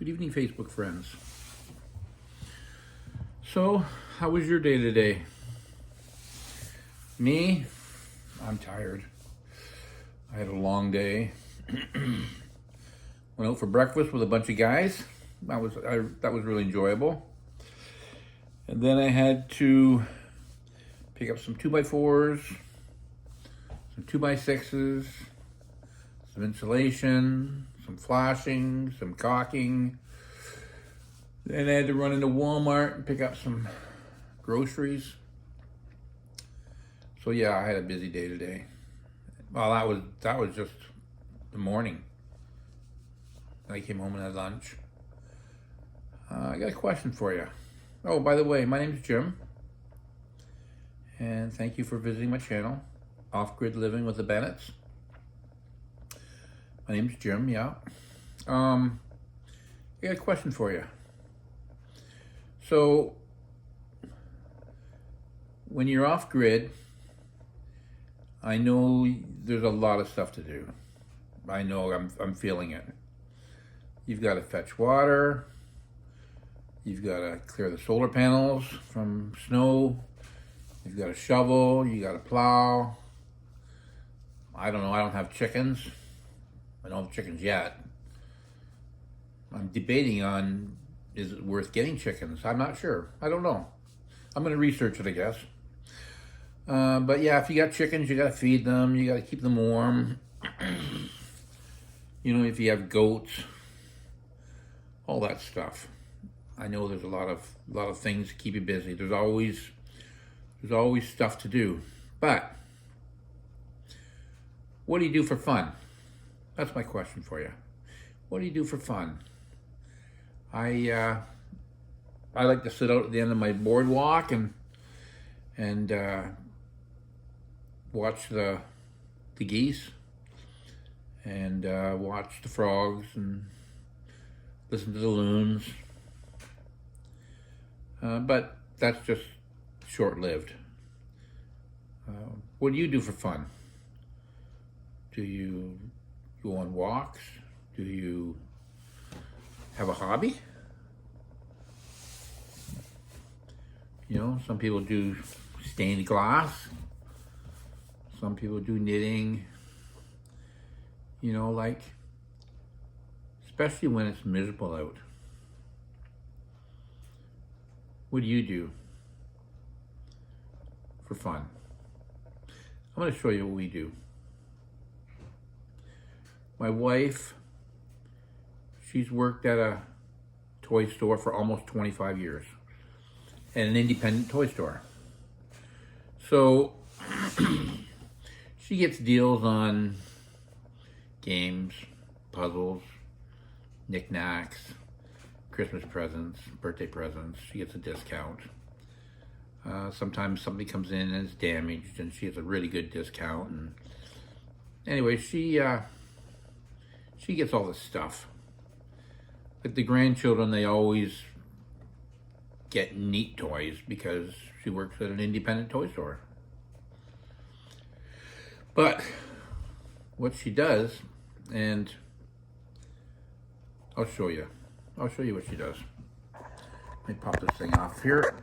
Good evening, Facebook friends. So, how was your day today? Me? I'm tired. I had a long day. Went out for breakfast with a bunch of guys. That was really enjoyable. And then I had to pick up some 2x4s, some 2x6s, some insulation, some flashing, some caulking. Then I had to run into Walmart and pick up some groceries. So yeah, I had a busy day today. Well, that was just the morning. I came home and had lunch. I got a question for you. Oh, by the way, my name is Jim. And thank you for visiting my channel, Off-Grid Living with the Bennetts. My name's Jim, yeah. I got a question for you. So, when you're off-grid, I know there's a lot of stuff to do. I know I'm feeling it. You've got to fetch water. You've got to clear the solar panels from snow. You've got to shovel. You got to plow. I don't know. I don't have chickens. I don't have chickens yet. I'm debating on, is it worth getting chickens? I'm not sure. I don't know. I'm going to research it, I guess. But yeah, if you got chickens, you got to feed them. You got to keep them warm. You know, if you have goats, all that stuff. I know there's a lot of things to keep you busy. There's always stuff to do. But what do you do for fun? That's my question for you. What do you do for fun? I like to sit out at the end of my boardwalk and watch the geese and watch the frogs and listen to the loons. But that's just short-lived. What do you do for fun? Do you go on walks? Do you have a hobby? You know, some people do stained glass. Some people do knitting. You know, like, especially when it's miserable out. What do you do for fun? I'm going to show you what we do. My wife, she's worked at a toy store for almost 25 years. At an independent toy store. So, she gets deals on games, puzzles, knickknacks, Christmas presents, birthday presents. She gets a discount. Sometimes somebody comes in and it's damaged and she gets a really good discount. And anyway, she gets all this stuff. Like the grandchildren, they always get neat toys because she works at an independent toy store. But what she does, and I'll show you what she does. Let me pop this thing off here.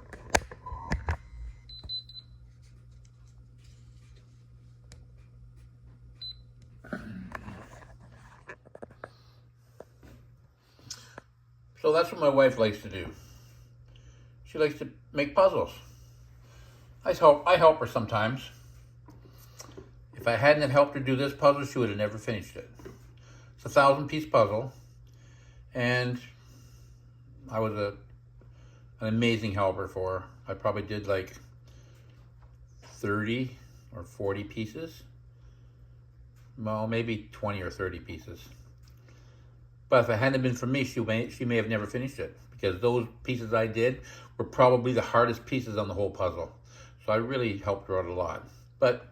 So that's what my wife likes to do. She likes to make puzzles. I help her sometimes. If I hadn't helped her do this puzzle, she would have never finished it. It's a 1,000-piece puzzle, and I was an amazing helper for her. I probably did like 30 or 40 pieces. Well, maybe 20 or 30 pieces. But if it hadn't been for me, she may have never finished it, because those pieces I did were probably the hardest pieces on the whole puzzle. So I really helped her out a lot. But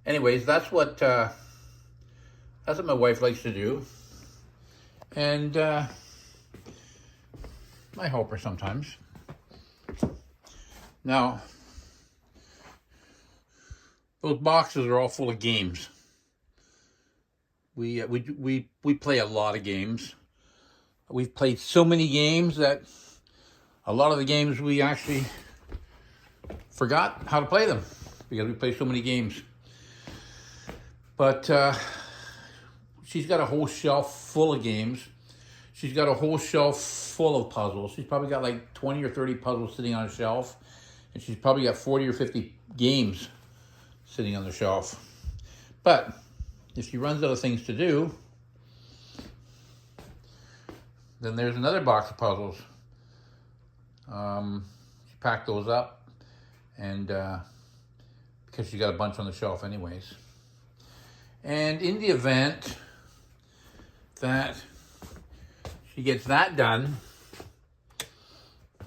anyways, that's what my wife likes to do. And I help her sometimes. Now, those boxes are all full of games. We play a lot of games. We've played so many games that a lot of the games we actually forgot how to play them because we play so many games. But she's got a whole shelf full of games. She's got a whole shelf full of puzzles. She's probably got like 20 or 30 puzzles sitting on a shelf. And she's probably got 40 or 50 games sitting on the shelf. But if she runs out of things to do, then there's another box of puzzles. She packed those up, and because she got a bunch on the shelf anyways. And in the event that she gets that done,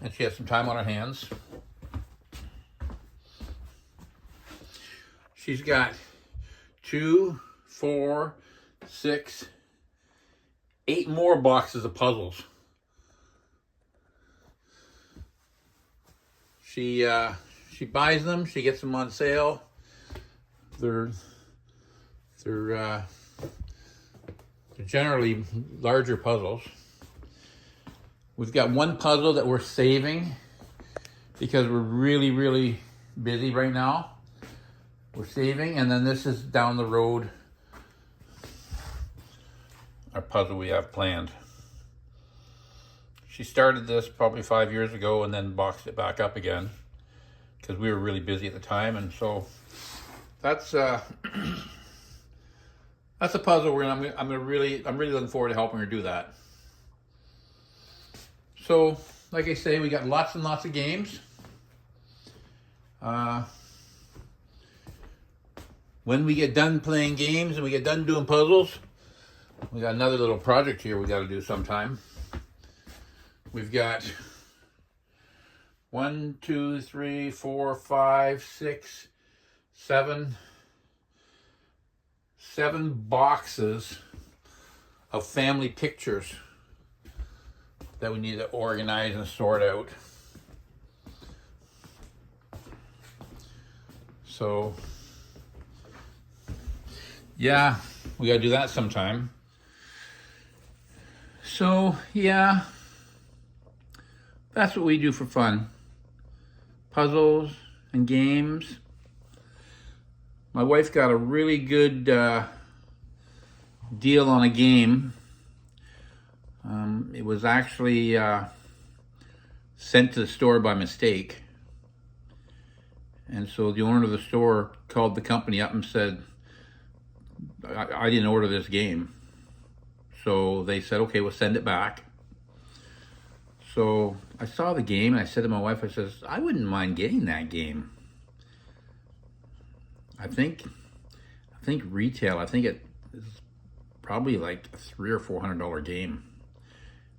and she has some time on her hands, she's got 2, 4, 6, 8 more boxes of puzzles. She buys them. She gets them on sale. They're generally larger puzzles. We've got one puzzle that we're saving because we're really, really busy right now. We're saving, and then this is down the road, our puzzle we have planned. She started this probably 5 years ago and then boxed it back up again because we were really busy at the time, and so that's a puzzle where I'm really looking forward to helping her do that. So, like I say, we got lots and lots of games. When we get done playing games and we get done doing puzzles, we got another little project here we got to do sometime. We've got 1, 2, 3, 4, 5, 6, 7 boxes of family pictures that we need to organize and sort out. So, yeah, we gotta do that sometime. So, yeah, that's what we do for fun. Puzzles and games. My wife got a really good deal on a game. It was actually sent to the store by mistake. And so the owner of the store called the company up and said, I didn't order this game. So they said, okay, we'll send it back. So I saw the game and I said to my wife, I says, I wouldn't mind getting that game. I think retail, I think it is probably like a $300 or $400 game.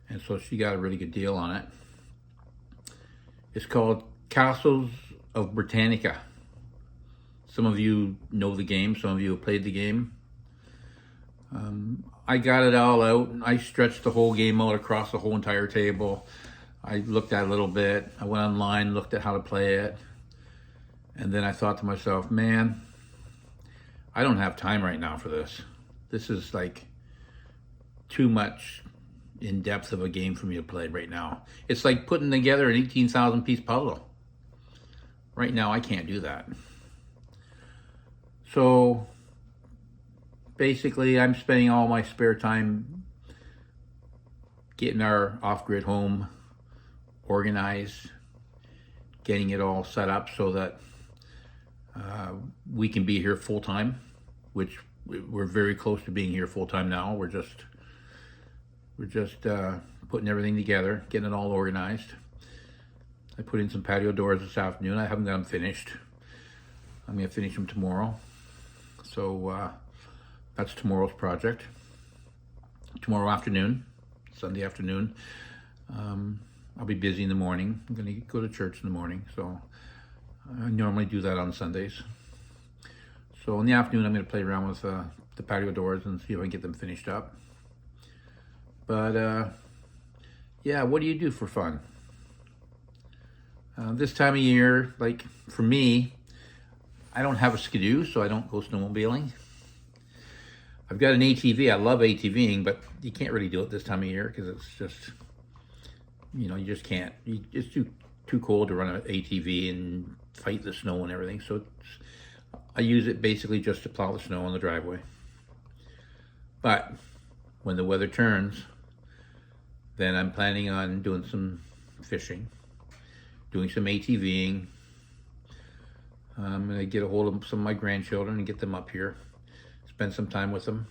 And so she got a really good deal on it. It's called Castles of Britannica. Some of you know the game, some of you have played the game. I got it all out. I stretched the whole game out across the whole entire table. I looked at it a little bit. I went online, looked at how to play it. And then I thought to myself, man, I don't have time right now for this. This is like too much in depth of a game for me to play right now. It's like putting together an 18,000 piece puzzle. Right now, I can't do that. So basically, I'm spending all my spare time getting our off-grid home organized, getting it all set up so that we can be here full-time, which we're very close to being here full-time now. We're just putting everything together, getting it all organized. I put in some patio doors this afternoon. I haven't got them finished. I'm going to finish them tomorrow. So that's tomorrow's project. Tomorrow afternoon, Sunday afternoon, I'll be busy in the morning. I'm going to go to church in the morning. So I normally do that on Sundays. So in the afternoon, I'm going to play around with the patio doors and see if I can get them finished up. But yeah, what do you do for fun? This time of year, like for me, I don't have a skidoo, so I don't go snowmobiling. I've got an ATV. I love ATVing, but you can't really do it this time of year because it's just, you just can't. It's too cold to run an ATV and fight the snow and everything. So I use it basically just to plow the snow on the driveway. But when the weather turns, then I'm planning on doing some fishing, doing some ATVing. I'm going to get a hold of some of my grandchildren and get them up here, spend some time with them,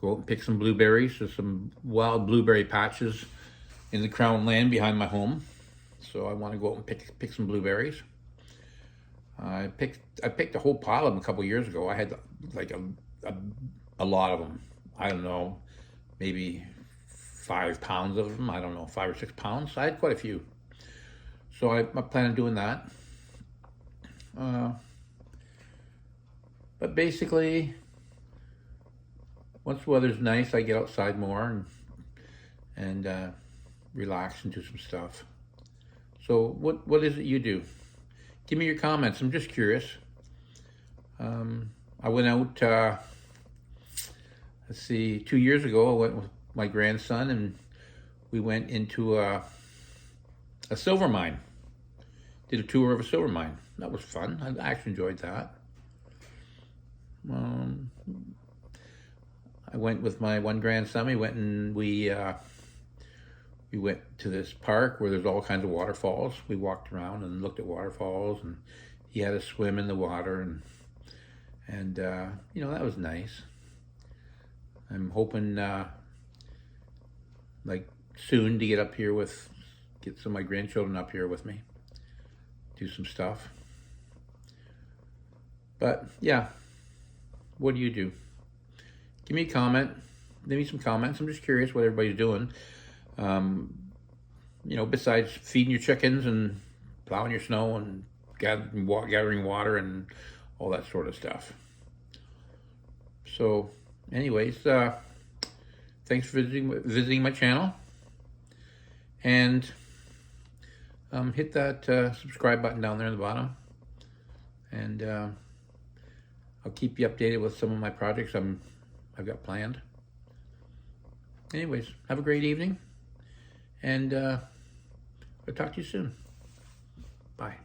go out and pick some blueberries. There's some wild blueberry patches in the crown land behind my home, so I want to go out and pick some blueberries. I picked a whole pile of them a couple years ago. I had like a lot of them. I don't know, maybe 5 pounds of them. I don't know, 5 or 6 pounds. I had quite a few. So I plan on doing that. But basically, once the weather's nice, I get outside more and relax and do some stuff. So what is it you do? Give me your comments. I'm just curious. I went out, let's see, 2 years ago. I went with my grandson and we went into a silver mine. Did a tour of a silver mine. That was fun. I actually enjoyed that. I went with my one grandson. We went and we went to this park where there's all kinds of waterfalls. We walked around and looked at waterfalls, and he had to swim in the water, and that was nice. I'm hoping like soon to get some of my grandchildren up here with me, do some stuff. But yeah, what do you do? Give me a comment. Leave me some comments. I'm just curious what everybody's doing. Besides feeding your chickens and plowing your snow and gathering water and all that sort of stuff. So, anyways, thanks for visiting my channel. And hit that subscribe button down there in the bottom. And I'll keep you updated with some of my projects I've got planned. Anyways, have a great evening, and I'll talk to you soon. Bye.